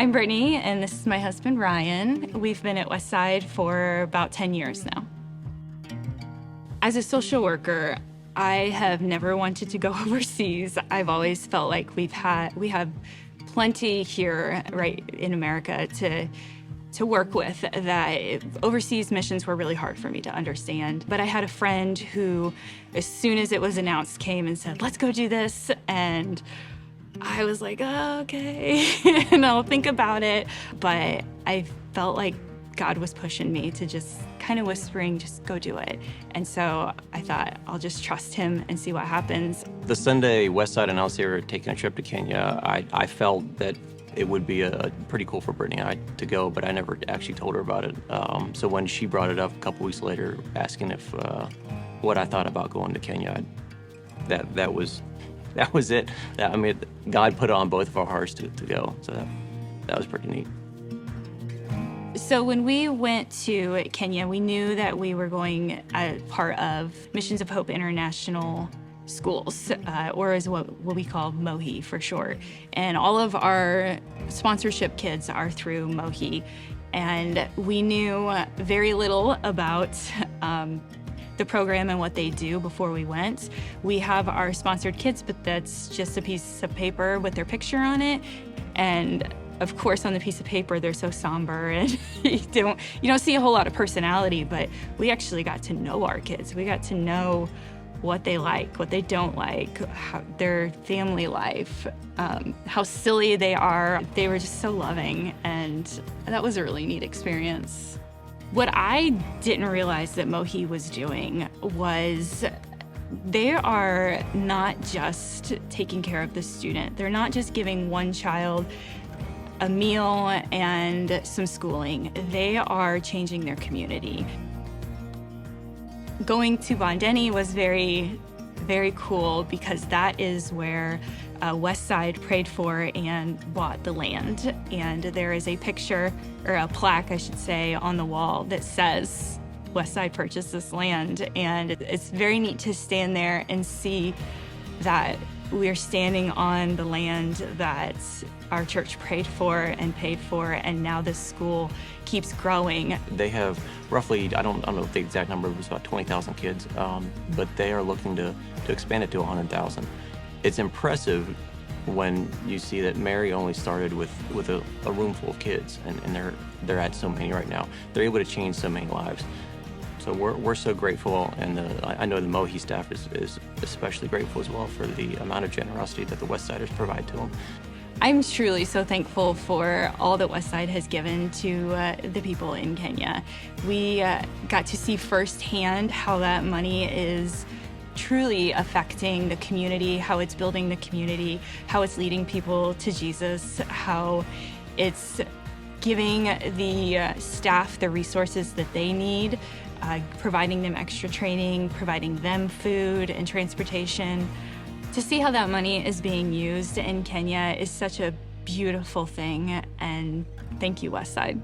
I'm Brittany, and this is my husband, Ryan. We've been at Westside for about 10 years now. As a social worker, I have never wanted to go overseas. I've always felt like we have plenty here, right, in America to work with, that overseas missions were really hard for me to understand. But I had a friend who, as soon as it was announced, came and said, let's go do this. And I was like, oh, okay, and I'll think about it. But I felt like God was pushing me to just kind of whispering, just go do it. And so I thought, I'll just trust him and see what happens. The Sunday Westside announced they were taking a trip to Kenya. I felt that it would be pretty cool for Brittany and I to go, but I never actually told her about it. So when she brought it up a couple weeks later, asking if what I thought about going to Kenya, that was it. I mean, God put it on both of our hearts to go, so that was pretty neat. So when we went to Kenya, we knew that we were going as part of Missions of Hope International Schools, or as what we call MOHI for short. And all of our sponsorship kids are through MOHI. And we knew very little about the program and what they do before we went. We have our sponsored kids, but that's just a piece of paper with their picture on it. And of course, on the piece of paper, they're so somber, and you don't see a whole lot of personality, but we actually got to know our kids. We got to know what they like, what they don't like, their family life, how silly they are. They were just so loving, and that was a really neat experience. What I didn't realize that MOHI was doing was they are not just taking care of the student. They're not just giving one child a meal and some schooling. They are changing their community. Going to Bondeni was very, very cool because that is where Westside prayed for and bought the land. And there is a picture, or a plaque, I should say, on the wall that says Westside purchased this land. And it's very neat to stand there and see that we're standing on the land that our church prayed for and paid for, and now this school keeps growing. They have roughly, I don't know the exact number, it was about 20,000 kids, but they are looking to expand it to 100,000. It's impressive when you see that Mary only started with a room full of kids, and they're at so many right now. They're able to change so many lives. So we're so grateful, and I know the MOHI staff is especially grateful as well for the amount of generosity that the Westsiders provide to them. I'm truly so thankful for all that Westside has given to the people in Kenya. We got to see firsthand how that money is truly affecting the community, how it's building the community, how it's leading people to Jesus, how it's giving the staff the resources that they need, providing them extra training, providing them food and transportation. To see how that money is being used in Kenya is such a beautiful thing, and thank you, Westside.